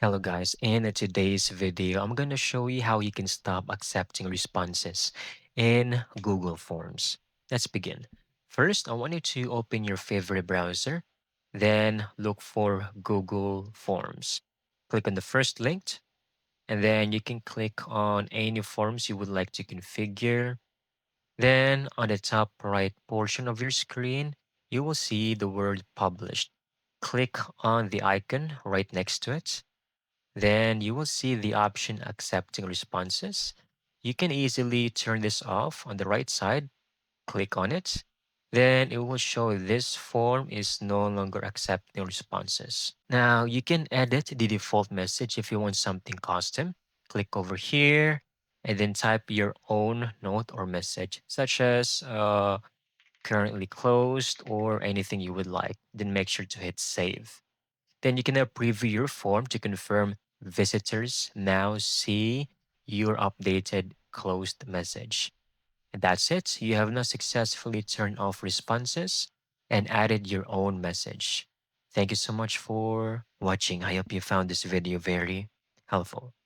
Hello guys, in today's video, I'm going to show you how you can stop accepting responses in Google Forms. Let's begin. First, I want you to open your favorite browser, then look for Google Forms. Click on the first link, and then you can click on any forms you would like to configure. Then on the top right portion of your screen, you will see the word published. Click on the icon right next to it. Then you will see the option accepting responses. You can easily turn this off on the right side. Click on it. Then it will show this form is no longer accepting responses. Now you can edit the default message if you want something custom. Click over here and then type your own note or message, such as currently closed or anything you would like. Then make sure to hit save. Then you can now preview your form to confirm visitors now see your updated closed message. And that's it. You have now successfully turned off responses and added your own message. Thank you so much for watching. I hope you found this video very helpful.